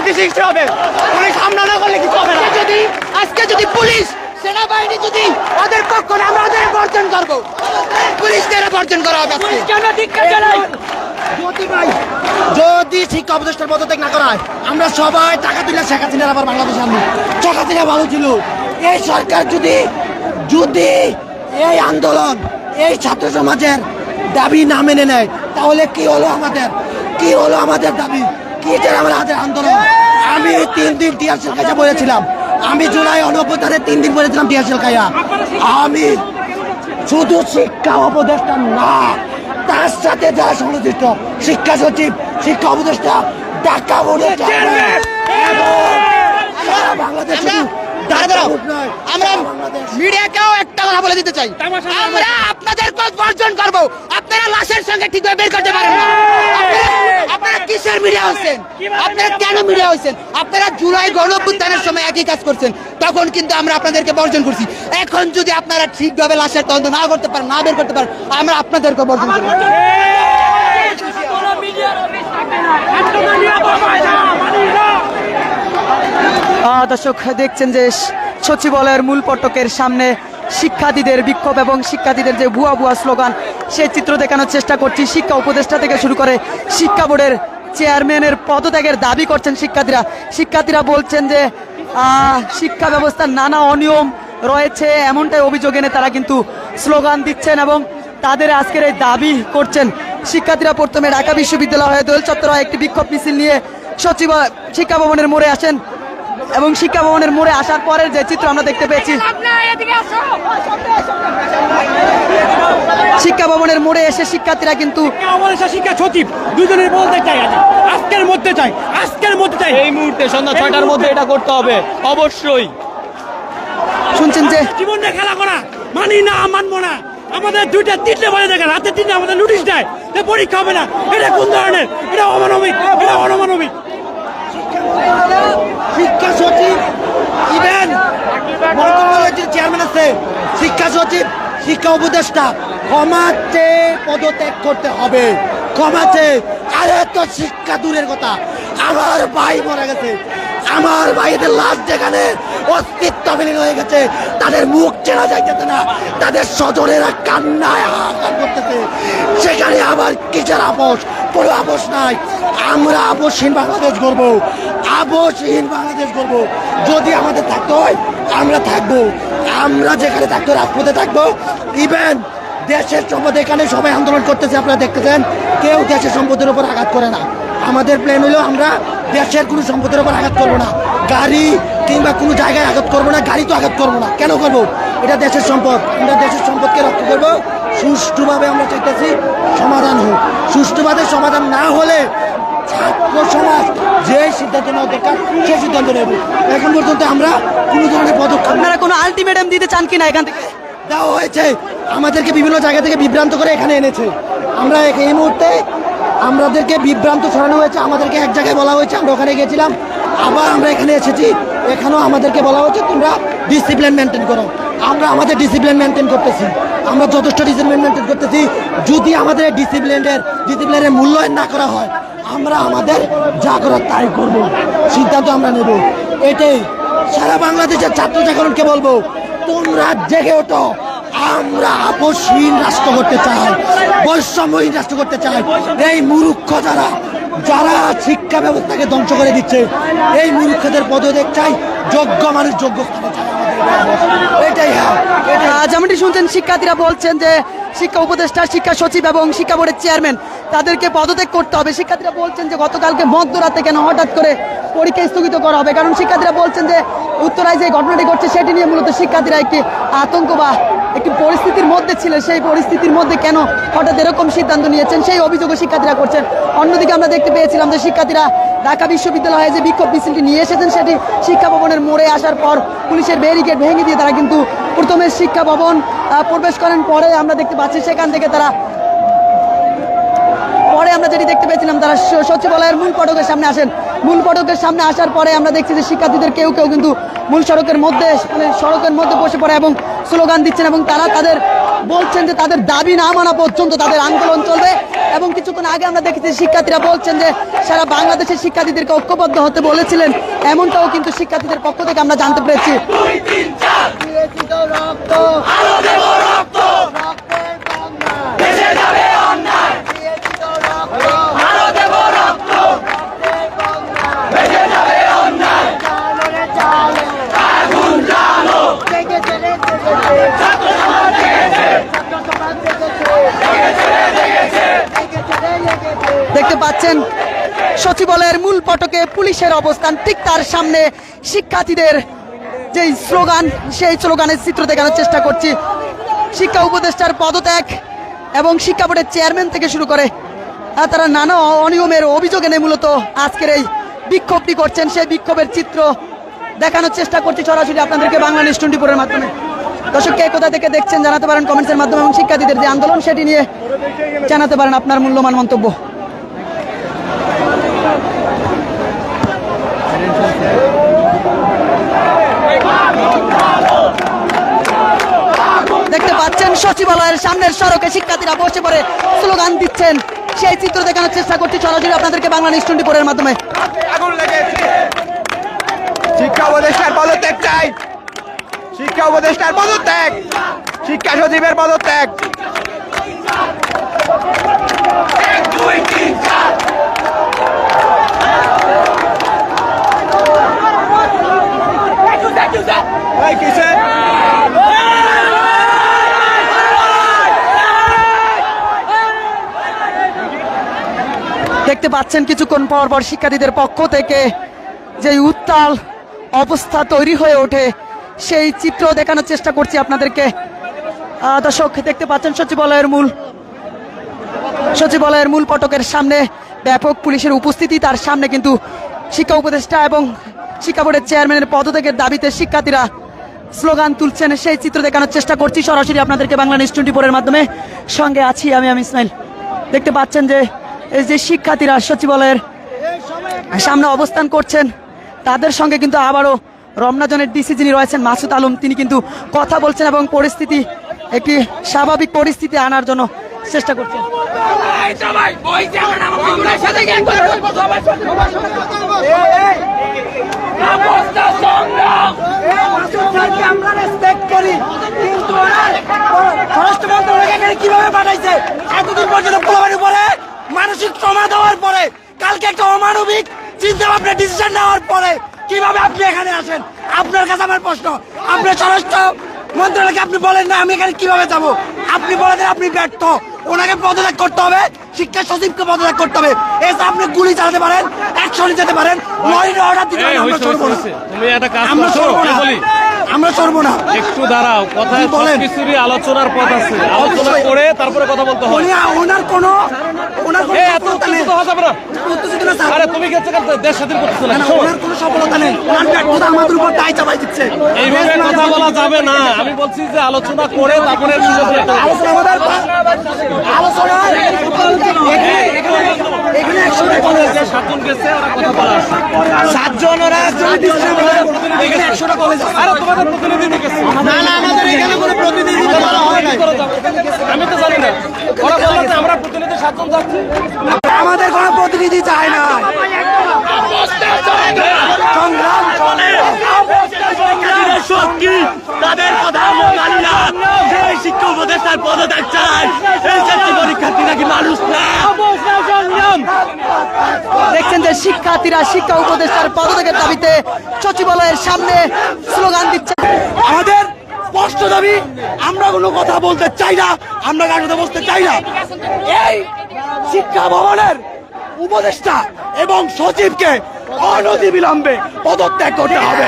শান্তি সৃষ্টি হবে। পুলিশ হামলা না করলে কিছু হবে না। আজকে যদি পুলিশ সেনাবাহিনী যদি ওদের পক্ষ না, আমরা ওদের বর্জন করবো, পুলিশদের বর্জন করা হবে আজকে। যদি শিক্ষা উপদেষ্টার পদত্যাগ না করা হয়, আমরা সবাই টাকা তুলে শেখ হাসিনার আবার বাংলাদেশে আনবো। শেখ হাসিনা ভালো ছিল। এই সরকার যদি যদি এই আন্দোলন, এই ছাত্র সমাজের দাবি না মেনে নেয়, তাহলে কি হলো আমাদের, কি হলো আমাদের দাবি, কি যে আমাদের আন্দোলন। আমি 3 দিন টিয়ারশেল খাইয়া বলেছিলাম, আমি জুলাই অনভ্যুত্থানে 3 দিন বলেছিলাম টিয়ারশেল খাইয়া। আমি শুধু শিক্ষা উপদেষ্টা না, তার সাথে যারা সংশ্লিষ্ট শিক্ষা সচিব, শিক্ষা উপদেষ্টা, ঢাকা বোর্ডের চেয়ারম্যান এবং সারা বাংলাদেশ, আমরা মিডিয়াকেও একটা কথা বলে দিতে চাই, আমরা আপনাদের বর্জন করব। আপনারা লাশের সঙ্গে ঠিকভাবে বের করতে পারেন না। আপনারা কিসের মিডিয়া হচ্ছেন? আপনারা কেন মিডিয়া হচ্ছেন? আপনারা জুলাই গণঅভ্যুত্থানের সময় একই কাজ করছেন, তখন কিন্তু আমরা আপনাদেরকে বর্জন করছি। এখন যদি আপনারা ঠিকভাবে লাশের তদন্ত না করতে পারেন, না বের করতে পারেন, আমরা আপনাদেরকে বর্জন করব। দর্শক দেখছেন যে সচিবালয়ের মূল ফটকের সামনে শিক্ষার্থীদের বিক্ষোভ এবং শিক্ষার্থীদের যে ভুয়া ভুয়া স্লোগান, সেই চিত্র দেখানোর চেষ্টা করছি। শিক্ষা উপদেষ্টা থেকে শুরু করে শিক্ষা বোর্ডের চেয়ারম্যানের পদত্যাগের দাবি করছেন শিক্ষার্থীরা বলছেন যে শিক্ষা ব্যবস্থার নানা অনিয়ম রয়েছে, এমনটাই অভিযোগ এনে তারা কিন্তু স্লোগান দিচ্ছেন এবং তাদের আজকের এই দাবি করছেন। শিক্ষার্থীরা প্রথমে ঢাকা বিশ্ববিদ্যালয় দোয়েল চত্বরে একটি বিক্ষোভ মিছিল নিয়ে শিক্ষা ভবনের মোড়ে আসেন এবং শিক্ষা ভবনের মোড়ে আসার পরের যে চিত্র আমরা দেখতে পেয়েছি, শিক্ষা ভবনের মোড়ে এসে শিক্ষার্থীরা কিন্তু শিক্ষা সচিব দুজনের বলতে চাই, আজকের মধ্যে চাই, এই মুহূর্তে সন্ধ্যা 6টার মধ্যে এটা করতে হবে অবশ্যই। শুনছেন যে জীবনে খেলা করা মানি না, মানবো না। আমাদের 2টা 3টে বাজে দেখেন, রাতে 3টে আমাদের নোটিশ দেয়, পরীক্ষা হবে না। এটা কোন ধরনের? এটা অমানবিক, এটা অমানবিক। শিক্ষা সচিব ইভেন মন্ত্রণালয়ের চেয়ারম্যান আছে, শিক্ষা সচিব, শিক্ষা উপদেষ্টা ক্ষমা চেয়ে পদত্যাগ করতে হবে, ক্ষমা চেয়ে। আরে তো শিক্ষা দূরের কথা, আমার ভাই মরে গেছে, আমার ভাইদের লাশ যেখানে অস্তিত্ব বিলীন হয়ে গেছে, তাদের মুখ চেনা যাইতেছে না, তাদের স্বজনেরা কান্নায় হাহাকার করতেছে, সেখানে আবার কিসের আপোষ? কোনো আপোষ নাই। আমরা আপোষহীন বাংলাদেশ গড়বো, আপোষহীন বাংলাদেশ গড়বো। যদি আমাদের থাকতে হয় আমরা থাকবো, আমরা যেখানে থাকতো রাজপথে থাকবো। ইভেন দেশের সম্পদ, এখানে সবাই আন্দোলন করতেছে, আপনারা দেখতেছেন, কেউ দেশের সম্পদের উপর আঘাত করে না। আমাদের প্ল্যান হলো আমরা দেশের কোনো সম্পদের উপর আঘাত করবো না, গাড়ি কিংবা কোনো জায়গায় আঘাত করবো না, গাড়ি তো আঘাত করবো না। কেন করবো? এটা দেশের সম্পদ, আমরা দেশের সম্পদকে রক্ষা করবো। সুষ্ঠুভাবে আমরা চাইতেছি সমাধান হোক। সুষ্ঠুভাবে সমাধান না হলে ছাত্র সমাজ যে সিদ্ধান্ত নেওয়া দরকার সেই সিদ্ধান্ত নেব। এখন পর্যন্ত আমরা কোনো ধরনের পদক্ষেপ, আপনারা কোনো আলটিমেটাম দিতে চান কিনা? এখান থেকে দেওয়া হয়েছে, আমাদেরকে বিভিন্ন জায়গা থেকে বিভ্রান্ত করে এখানে এনেছে। আমরা এই মুহূর্তে আমাদেরকে বিভ্রান্ত ছড়ানো হয়েছে, আমাদেরকে এক জায়গায় বলা হয়েছে, আমরা ওখানে গেছিলাম, আবার আমরা এখানে এসেছি, এখানেও আমাদেরকে বলা হয়েছে তোমরা ডিসিপ্লিন মেনটেন করো। আমরা আমাদের ডিসিপ্লিন মেনটেন করতেছি, আমরা যথেষ্ট ডিসিপ্লিন মেনটেন করতেছি। যদি আমাদের ডিসিপ্লিনের মূল্যায়ন না করা হয়, আমরা আমাদের যা করার তাই করব, সিদ্ধান্ত আমরা নেব। এটাই সারা বাংলাদেশের ছাত্র জাগরণকে বলবো, তোমরা জেগে ওঠো। আমরা আপোষহীন রাষ্ট্র করতে চাই, বৈষম্যহীন রাষ্ট্র করতে চাই। এই মূর্খ যারা শিক্ষা ব্যবস্থাকে ধ্বংস করে দিচ্ছে, এই মূর্খদের পদত্যাগ চাই, যোগ্য মানুষ যোগ্য স্থানে চাই। এটাই যেমনটি শুনছেন, শিক্ষার্থীরা বলছেন যে শিক্ষা উপদেষ্টা, শিক্ষা সচিব এবং শিক্ষা বোর্ডের চেয়ারম্যান তাদেরকে পদত্যাগ করতে হবে। শিক্ষার্থীরা বলছেন যে গতকালকে মধ্যরাতে কেন হঠাৎ করে পরীক্ষা স্থগিত করা হবে, কারণ শিক্ষার্থীরা বলছেন যে উত্তরায় যে ঘটনাটি ঘটছে সেটি নিয়ে মূলত শিক্ষার্থীরা একটি আতঙ্ক বা একটি পরিস্থিতির মধ্যে ছিল, সেই পরিস্থিতির মধ্যে কেন হঠাৎ এরকম সিদ্ধান্ত নিয়েছেন সেই অভিযোগও শিক্ষার্থীরা করছেন। অন্যদিকে আমরা দেখতে পেয়েছিলাম যে শিক্ষার্থীরা ঢাকা বিশ্ববিদ্যালয়ে যে বিক্ষোভ মিছিলটি নিয়ে এসেছেন, সেটি শিক্ষা ভবনের মোড়ে আসার পর পুলিশের ব্যারিকেড ভেঙে দিয়ে তারা কিন্তু প্রথমে শিক্ষা ভবন প্রবেশ করেন। পরে আমরা দেখতে পাচ্ছি সেখান থেকে তারা আমরা যেটি দেখতে পেয়েছিলাম, তারা সচিবালয়ের মূল ফটকের সামনে আসেন। মূল ফটকের সামনে আসার পরে আমরা দেখছি যে শিক্ষার্থীদের কেউ কেউ কিন্তু মূল সড়কের মধ্যে বসে পড়ে এবং স্লোগান দিচ্ছেন এবং তারা তাদের বলছেন যে তাদের দাবি না মানা পর্যন্ত তাদের আন্দোলন চলবে এবং কিছুক্ষণ আগে আমরা দেখেছি শিক্ষার্থীরা বলছেন যে সারা বাংলাদেশের শিক্ষার্থীদেরকে ঐক্যবদ্ধ হতে বলেছিলেন, এমনটাও কিন্তু শিক্ষার্থীদের পক্ষ থেকে আমরা জানতে পেরেছি। দেখতে পাচ্ছেন সচিবালয়ের মূল ফটকে পুলিশের অবস্থান, ঠিক তার সামনে শিক্ষার্থীদের যে স্লোগান, সেই স্লোগানের চিত্র দেখানোর চেষ্টা করছি। শিক্ষা উপদেষ্টার পদত্যাগ এবং শিক্ষা বোর্ডের চেয়ারম্যান থেকে শুরু করে তারা নানা অনিয়মের অভিযোগ এনে মূলত আজকের এই বিক্ষোভটি করছেন, সেই বিক্ষোভের চিত্র দেখানোর চেষ্টা করছি সরাসরি আপনাদেরকে বাংলা নিউজ 24-এর মাধ্যমে। দর্শক কে কোথা থেকে দেখছেন জানাতে পারেন কমেন্টসের মাধ্যমে, এবং শিক্ষার্থীদের যে আন্দোলন সেটি নিয়ে জানাতে পারেন আপনার মূল্যবান মন্তব্য। দেখতে পাচ্ছেন সচিবালয়ের সামনের সড়কে শিক্ষার্থীরা বসে পড়ে স্লোগান দিচ্ছেন, সেই চিত্র দেখানোর চেষ্টা করছি সরাসরি আপনাদেরকে বাংলা নিউজ 24-এর মাধ্যমে। শিক্ষা উপদেষ্টার পদত্যাগ চাই, শিক্ষা উপদেষ্টার পদত্যাগ, শিক্ষা সচিবের পদত্যাগ। দেখতে পাচ্ছেন কিছুক্ষণ পর পর শিক্ষার্থীদের পক্ষ থেকে যে উত্তাল অবস্থা তৈরি হয়ে ওঠে, সেই চিত্র দেখানোর চেষ্টা করছি আপনাদেরকে। দর্শক দেখতে পাচ্ছেন সচিবালয়ের মূল ফটকের সামনে ব্যাপক পুলিশের উপস্থিতি, তার সামনে কিন্তু শিক্ষা উপদেষ্টা এবং শিক্ষা বোর্ডের চেয়ারম্যানের পদত্যাগের দাবিতে শিক্ষার্থীরা স্লোগান তুলছেন, সেই চিত্র দেখানোর চেষ্টা করছি সরাসরি আপনাদেরকে বাংলা নিউজ 24-এর মাধ্যমে। সঙ্গে আছি আমি ইসমাইল। দেখতে পাচ্ছেন যে এই যে শিক্ষার্থীরা সচিবালয়ের সামনে অবস্থান করছেন, তাদের সঙ্গে কিন্তু আবারও রমনা জোনের ডিসি যিনি রয়েছেন মাসুদ আলম, তিনি কিন্তু কথা বলছেন এবং পরিস্থিতি একটি স্বাভাবিক পরিস্থিতি আনার জন্য চেষ্টা করছেন। কিভাবে পাঠাইছে এতদিন পর্যন্ত পোলাবাড়ির উপরে মানসিক ট্রমা দেওয়ার পরে, কালকে একটা অমানবিক চিন্তা ভাবনা ডিসিশন নেওয়ার পরে কিভাবে আপনি এখানে আসেন? আপনার কাছে আমার প্রশ্ন, আপনার স্বরাষ্ট্র মন্ত্রণালয়কে আপনি বলেন না আমি এখানে কিভাবে যাব? আপনি বলে দেন আপনি ব্যর্থ, ওনাকে পদত্যাগ করতে হবে, শিক্ষা সচিবকে পদত্যাগ করতে হবে। এসে আপনি গুলি চালাতে পারেন, অ্যাকশনে যেতে পারেন, লরির অর্ডার দিতে পারেন, আমরা সরব না। তুমি একটা কাজ আমরা করো, সরব না, বলি আমরা সরব না। একটু দাঁড়াও, কথা বলেন। কিছুরই আলোচনার পথ আছে, আলোচনা করে তারপরে কথা বলতে হবে। ওনার কোনো এত উত্তেজিত হওয়া যাবে না। উত্তেজিত না স্যার। আরে তুমি গেছে দেশ স্বাধীন করতেছো না, না, ওনার কোনো সফলতা নেই, ওনার ব্যর্থতা আমাদের উপর দায় চাপাই দিচ্ছে। এইভাবে কথা বলা যাবে না। আমি বলছি যে আলোচনা করে তারপরে আলোচনা আমাদের আলোচনা এখানে 7 জন গেছে, ওরা কথা বলা আসছে। 7 জন, ওরা 100টা কলেজ। আরে তোমাদের প্রতিনিধি গেছে না না, আমাদের এখানে কোনো প্রতিনিধি বলা হয় না। আমি তো জানি না, ওরা বললো যে আমরা প্রতিনিধি 7 জন যাচ্ছি। আমাদের কোনো প্রতিনিধি চায় না। সংগ্রাম চলে, শক্তি তাদের কথা আমরা মানি না। সেই শিক্ষা উপদেষ্টার পদত্যাগ চাই, এই ছাত্রী পরীক্ষার্থী নাকি মানুষ না। দেখছেন যে শিক্ষার্থীরা শিক্ষা উপদেষ্টার পদত্যাগের দাবিতে সচিবালয়ের সামনে স্লোগান দিচ্ছে। আমাদের স্পষ্ট দাবি, আমরা কোনো কথা বলতে চাই না, আমরা কার সাথে বসতে চাই না। এই শিক্ষা ভবনের উপদেষ্টা এবং সচিবকে অনতিবিলম্বে পদত্যাগ করতে হবে।